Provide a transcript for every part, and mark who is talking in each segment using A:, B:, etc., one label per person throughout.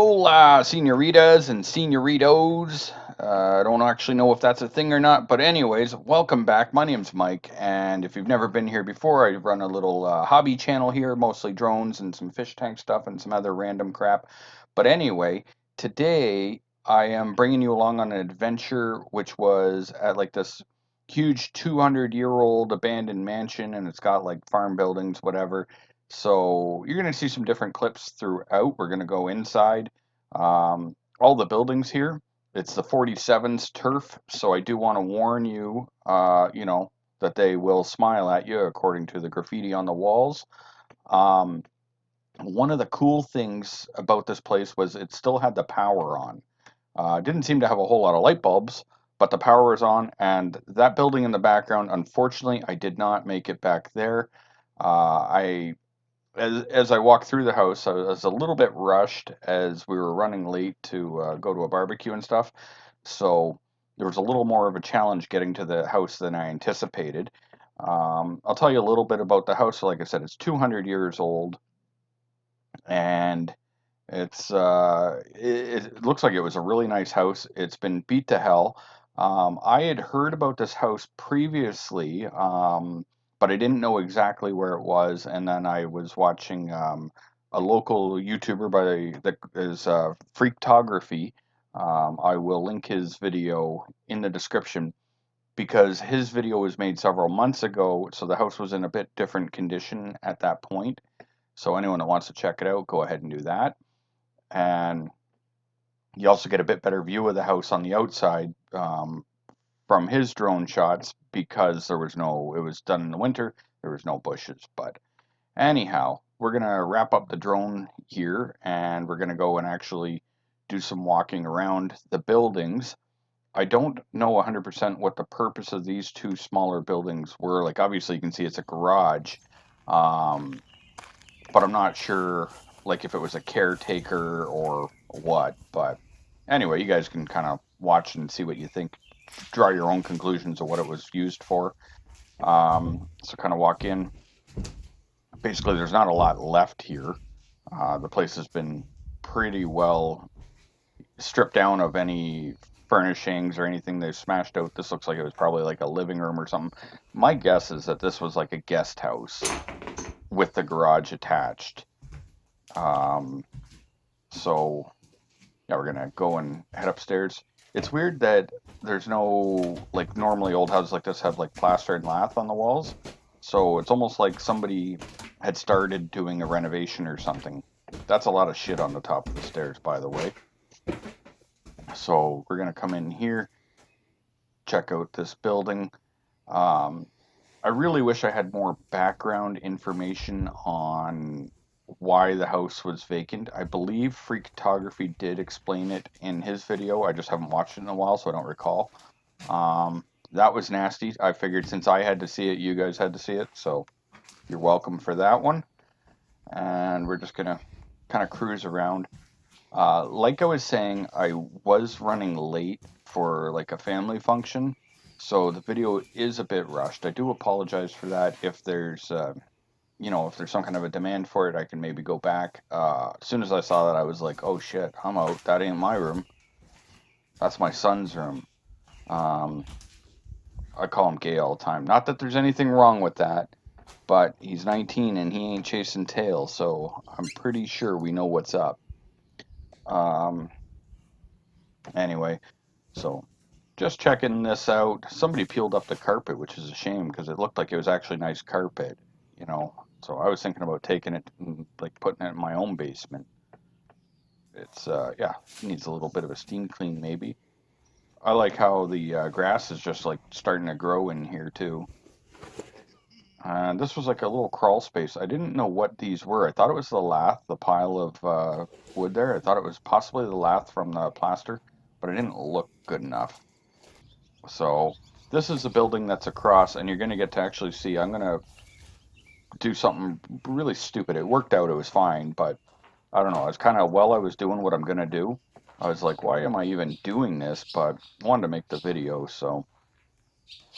A: Hola, senoritas and senoritos. I don't actually know if that's a thing or not, but anyways, welcome back. My name's Mike, and if you've never been here before, I run a little hobby channel here, mostly drones and some fish tank stuff and some other random crap. But anyway, today I am bringing you along on an adventure which was at like this huge 200-year-old abandoned mansion, and it's got like farm buildings, whatever. So you're going to see some different clips throughout. We're going to go inside all the buildings here. It's the 47's turf, so I do want to warn you, that they will smile at you according to the graffiti on the walls. Um, One of the cool things about this place was it still had the power on. Didn't seem to have a whole lot of light bulbs, but the power was on, and that building in the background, unfortunately, I did not make it back there. I as I walked through the house, I was a little bit rushed as we were running late to go to a barbecue and stuff. So there was a little more of a challenge getting to the house than I anticipated. I'll tell you a little bit about the house. So like I said, it's 200 years old, and it looks like it was a really nice house. It's been beat to hell. I had heard about this house previously, but I didn't know exactly where it was. And then I was watching a local YouTuber that is freaktography. I will link his video in the description because his video was made several months ago, so the house was in a bit different condition at that point. So anyone that wants to check it out, go ahead and do that. And you also get a bit better view of the house on the outside from his drone shots because it was done in the winter, there was no bushes. But anyhow, we're going to wrap up the drone here and we're going to go and actually do some walking around the buildings. I don't know 100% what the purpose of these two smaller buildings were. Like, obviously, you can see it's a garage. Um, but I'm not sure like if it was a caretaker or what. But anyway, you guys can kind of watch and see what you think. Draw your own conclusions of what it was used for. So kind of walk in. Basically, there's not a lot left here. The place has been pretty well stripped down of any furnishings or anything they've smashed out. This looks like it was probably like a living room or something. My guess is that this was like a guest house with the garage attached. Um, So, yeah, we're gonna go and head upstairs. It's weird that there's no, like, normally old houses like this have like plaster and lath on the walls. So it's almost like somebody had started doing a renovation or something. That's a lot of shit on the top of the stairs, by the way. So we're gonna come in here, check out this building. Um, I really wish I had more background information on why the house was vacant. I believe Freaktography did explain it in his video. I just haven't watched it in a while, so I don't recall. That was nasty. I figured since I had to see it, you guys had to see it, so you're welcome for that one. And we're just gonna kind of cruise around. Like I was saying, I was running late for like a family function, so the video is a bit rushed. I do apologize for that. If there's, if there's some kind of a demand for it, I can maybe go back. As soon as I saw that, I was like, oh shit, I'm out. That ain't my room. That's my son's room. Um, I call him gay all the time. Not that there's anything wrong with that, but he's 19 and he ain't chasing tails, so I'm pretty sure we know what's up. Um, anyway. So just checking this out. Somebody peeled up the carpet, which is a shame because it looked like it was actually nice carpet, you know. So I was thinking about taking it and like putting it in my own basement. It's yeah, needs a little bit of a steam clean maybe. I like how the grass is just like starting to grow in here too. And this was like a little crawl space. I didn't know what these were. I thought it was the lath, the pile of wood there. I thought it was possibly the lath from the plaster, but it didn't look good enough. So this is the building that's across, and you're going to get to actually see. I'm going to do something really stupid. It worked out. It was fine, but I don't know. It's kind of while I was doing what I'm going to do, I was like, why am I even doing this? But I wanted to make the video, so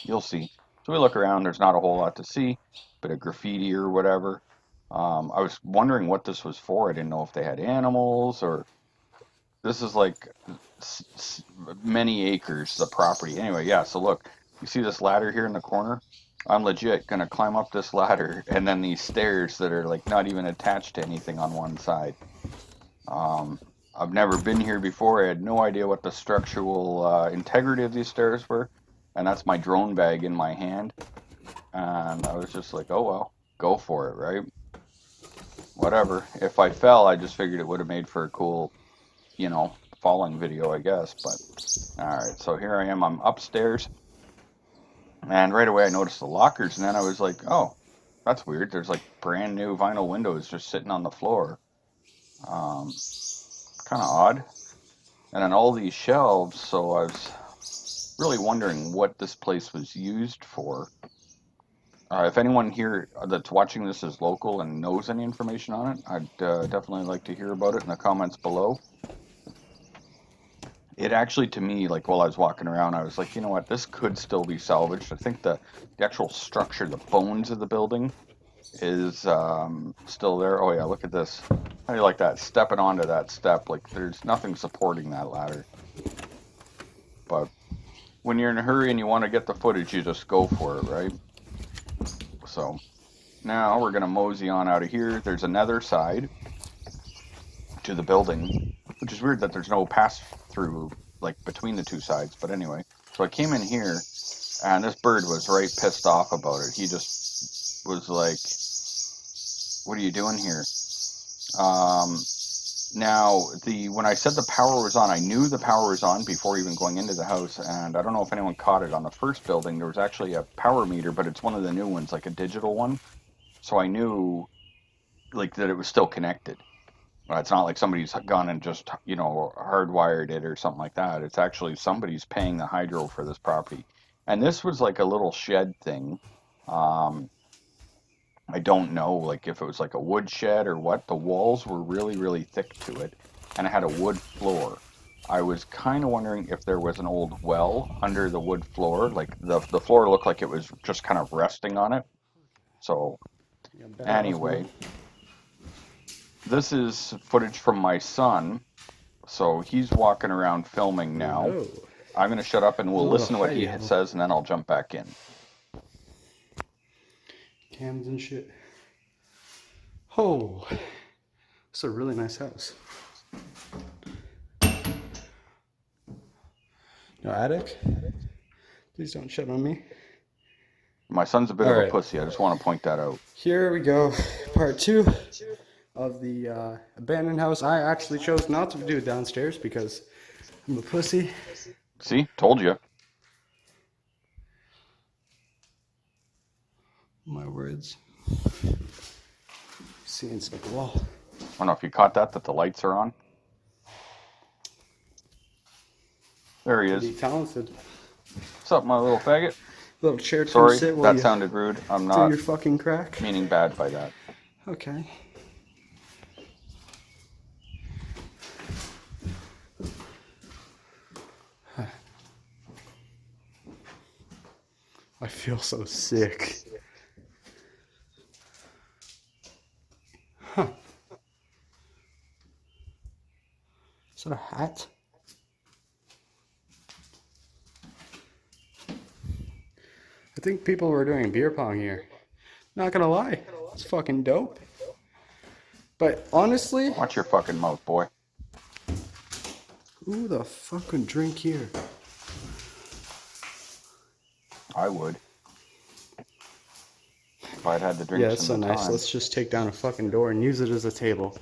A: you'll see. So we look around. There's not a whole lot to see. Bit of graffiti or whatever. I was wondering what this was for. I didn't know if they had animals or this is like many acres, the property. Anyway, yeah, so look, you see this ladder here in the corner? I'm legit gonna climb up this ladder and then these stairs that are like not even attached to anything on one side. Um, I've never been here before. I had no idea what the structural integrity of these stairs were, and that's my drone bag in my hand. And I was just like, oh well, go for it, right? Whatever. If I fell, I just figured it would have made for a cool, falling video, I guess. But all right, so here I am. I'm upstairs, and right away I noticed the lockers, and then I was like, oh, that's weird. There's like brand new vinyl windows just sitting on the floor. Um, kind of odd. And then all these shelves, so I was really wondering what this place was used for. If anyone here that's watching this is local and knows any information on it, I'd definitely like to hear about it in the comments below. It actually, to me, like while I was walking around, I was like, you know what, this could still be salvaged. I think the actual structure, the bones of the building is still there. Oh yeah, look at this. How do you like that? Stepping onto that step, like there's nothing supporting that ladder. But when you're in a hurry and you want to get the footage, you just go for it, right? So now we're going to mosey on out of here. There's another side to the building, which is weird that there's no pass through like between the two sides. But anyway, so I came in here and this bird was right pissed off about it. He just was like, what are you doing here? Now, when I said the power was on, I knew the power was on before even going into the house, and I don't know if anyone caught it. On the first building, there was actually a power meter, but it's one of the new ones, like a digital one. So I knew, like, that it was still connected. It's not like somebody's gone and just, hardwired it or something like that. It's actually somebody's paying the hydro for this property. And this was like a little shed thing. Um, I don't know, like if it was like a wood shed or what. The walls were really, really thick to it, and it had a wood floor. I was kind of wondering if there was an old well under the wood floor. Like the floor looked like it was just kind of resting on it. So anyway, this is footage from my son. So he's walking around filming now.
B: Hello.
A: I'm going to shut up and we'll listen to what he says, and then I'll jump back in.
B: Cams and shit. Oh, it's a really nice house. No attic? Please don't shit on me.
A: My son's a bit of a pussy. I just want to point that out.
B: Here we go. Part 2 of the abandoned house. I actually chose not to do downstairs because I'm a pussy.
A: See? Told you.
B: My words. See, it's like a wall.
A: I don't know if you caught that the lights are on. There he is.
B: Pretty talented.
A: What's up, my little faggot?
B: Little chair to
A: Sorry,
B: sit while
A: that sounded rude. I'm
B: do
A: not
B: your fucking crack.
A: meaning bad by that.
B: Okay. I feel so sick. Huh. Is that a hat? I think people were doing beer pong here. Not gonna lie, it's fucking dope. But honestly...
A: Watch your fucking mouth, boy.
B: Who the fuck would drink here?
A: I would. If I'd had the drinks.
B: Yeah, that's so nice. Let's just take down a fucking door and use it as a table.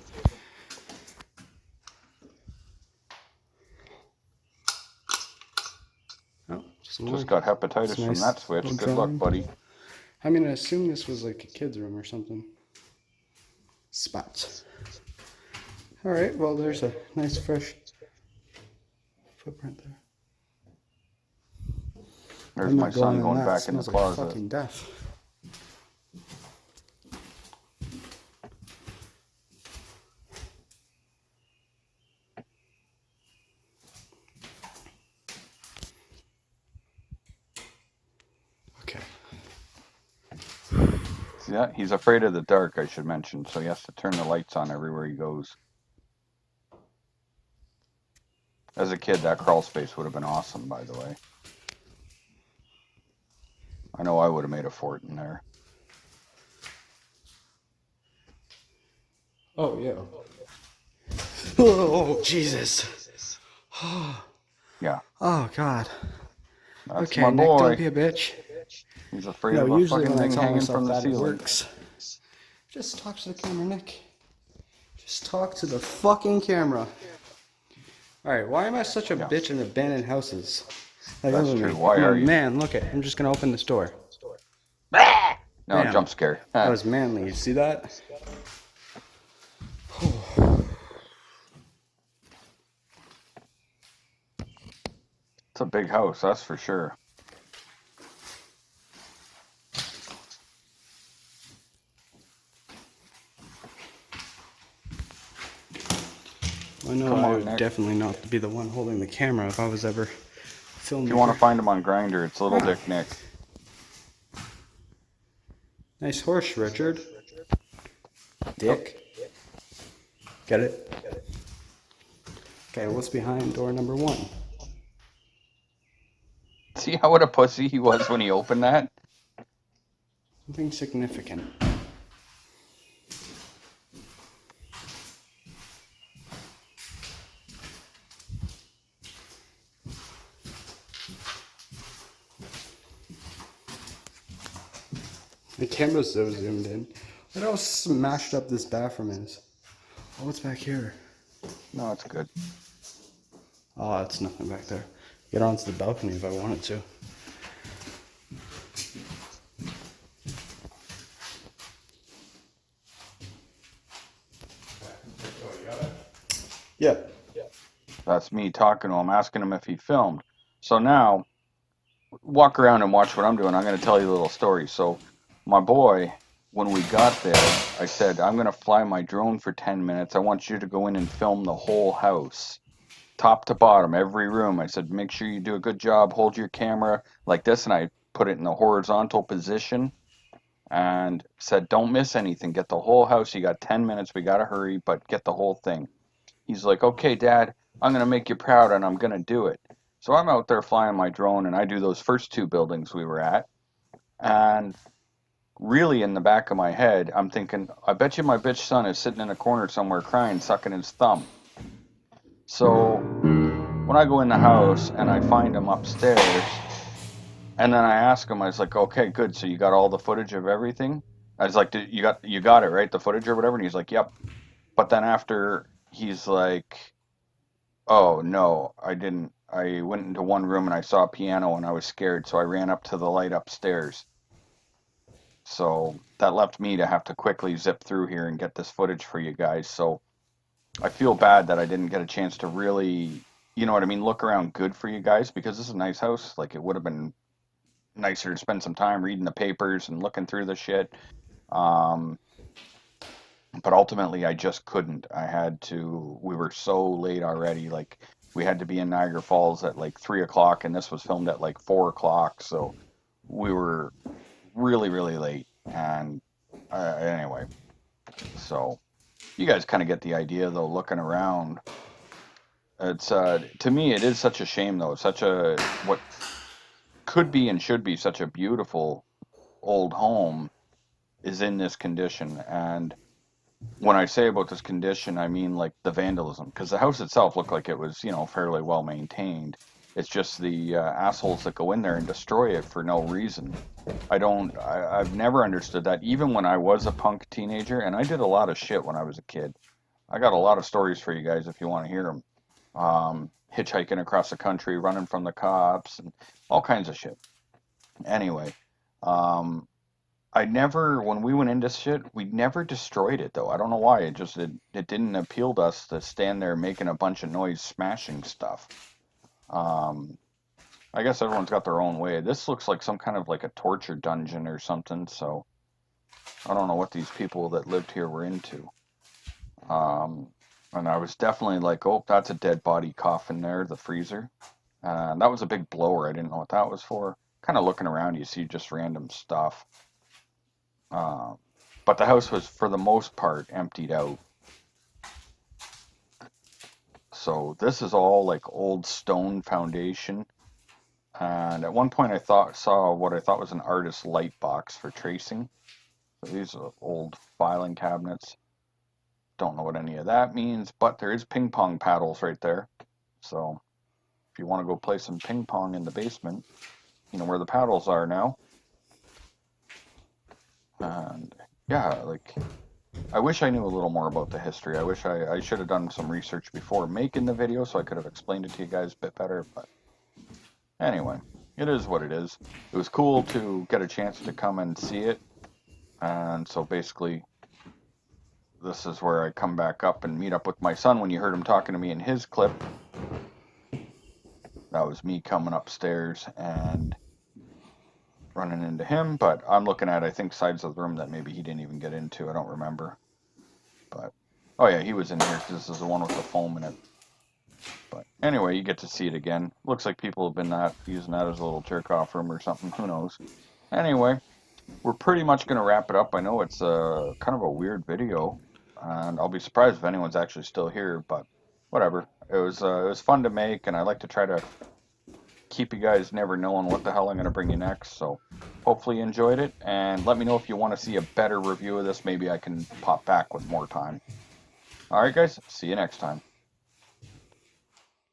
B: Oh,
A: just got hepatitis from that switch. Good luck, buddy.
B: I'm gonna assume this was like a kid's room or something. Spots. Alright, well there's a nice fresh footprint there.
A: There's my son going back in the closet.
B: Like fucking death. Okay.
A: See that? He's afraid of the dark, I should mention, so he has to turn the lights on everywhere he goes. As a kid, that crawl space would have been awesome, by the way. I know I would have made a fort in there.
B: Oh, yeah. Oh, Jesus.
A: Yeah,
B: Oh, God.
A: that's my
B: Okay, Nick, don't
A: boy.
B: be a bitch.
A: He's
B: You
A: afraid
B: know,
A: of a
B: usually
A: fucking
B: when I
A: thing
B: tell
A: hanging
B: myself
A: from the
B: that, it
A: ceiling.
B: works. Just talk to the camera, Nick. Just talk to the fucking camera. Alright, why am I such a
A: Yeah,
B: bitch in abandoned houses? Like, look
A: that's
B: at
A: true.
B: me.
A: Why
B: I'm a
A: are you?
B: man, look at. I'm just gonna open this door.
A: No,
B: Bam.
A: jump scare.
B: That
A: It's
B: was manly, you see that?
A: a big house, that's for sure.
B: I know
A: Come
B: I
A: on,
B: would
A: Nick.
B: definitely not be the one holding the camera if I was ever a
A: If you want
B: filmmaker.
A: to find him on Grinder, it's Little
B: Ah,
A: Dick Nick.
B: nice horse, Richard.
A: Yep.
B: Dick. Get it? Okay, what's behind door number 1?
A: See how what a pussy he was when he opened that?
B: Something significant. The camera's so zoomed in. Look how smashed up this bathroom is. Oh, what's back here?
A: No, it's good.
B: Oh, it's nothing back there. Get onto the balcony if I wanted to. Yeah.
A: That's me talking to him, asking him if he filmed. So now, walk around and watch what I'm doing. I'm going to tell you a little story. So, my boy, when we got there, I said, I'm going to fly my drone for 10 minutes. I want you to go in and film the whole house, top to bottom, every room. I said, make sure you do a good job, hold your camera like this. And I put it in the horizontal position and said, don't miss anything. Get the whole house. You got 10 minutes. We got to hurry, but get the whole thing. He's like, okay, Dad, I'm going to make you proud and I'm going to do it. So I'm out there flying my drone and I do those first two buildings we were at. And really, in the back of my head, I'm thinking, I bet you my bitch son is sitting in a corner somewhere crying, sucking his thumb. So when I go in the house and I find him upstairs, and then I ask him, I was like, okay, good. So you got all the footage of everything? I was like, you got it, right? The footage or whatever? And he's like, yep. But then after he's like, oh no, I didn't. I went into one room and I saw a piano and I was scared, so I ran up to the light upstairs. So that left me to have to quickly zip through here and get this footage for you guys. So I feel bad that I didn't get a chance to really, you know what I mean, look around good for you guys because this is a nice house. Like it would have been nicer to spend some time reading the papers and looking through the shit. Um, but ultimately I just couldn't. I had to. We were so late already. Like we had to be in Niagara Falls at like 3 o'clock, and this was filmed at like 4 o'clock. So we were really, really late. And anyway, so you guys kind of get the idea, though. Looking around, it's to me, it is such a shame, though. It's such a what could be and should be such a beautiful old home is in this condition, and when I say about this condition, I mean like the vandalism, because the house itself looked like it was, fairly well maintained. It's just the assholes that go in there and destroy it for no reason. I've never understood that. Even when I was a punk teenager, and I did a lot of shit when I was a kid. I got a lot of stories for you guys if you want to hear them. Hitchhiking across the country, running from the cops, and all kinds of shit. Anyway, um, I never, when we went into shit, we never destroyed it though. I don't know why. It didn't appeal to us to stand there making a bunch of noise, smashing stuff. Um, I guess everyone's got their own way. This looks like some kind of like a torture dungeon or something. So I don't know what these people that lived here were into. Um, and I was definitely like, oh, that's a dead body coffin there, the freezer. That was a big blower. I didn't know what that was for. Kind of looking around, you see just random stuff. Uh, but the house was, for the most part, emptied out. So this is all like old stone foundation. And at one point saw what I thought was an artist's light box for tracing. So these are old filing cabinets. Don't know what any of that means, but there is ping pong paddles right there. So if you want to go play some ping pong in the basement, you know where the paddles are now. And yeah, like I wish I knew a little more about the history. I wish I should have done some research before making the video so I could have explained it to you guys a bit better. But anyway, it is what it is. It was cool to get a chance to come and see it. And so basically, this is where I come back up and meet up with my son when you heard him talking to me in his clip. That was me coming upstairs and running into him. But I'm looking at, I think, sides of the room that maybe he didn't even get into. I don't remember. But, oh yeah, he was in here because this is the one with the foam in it. But anyway, you get to see it again. Looks like people have been using that as a little jerk-off room or something. Who knows? Anyway, we're pretty much going to wrap it up. I know it's kind of a weird video, and I'll be surprised if anyone's actually still here, but whatever. It was fun to make, and I like to try to keep you guys never knowing what the hell I'm going to bring you next. So hopefully you enjoyed it, and let me know if you want to see a better review of this. Maybe I can pop back with more time. All right, guys. See you next time.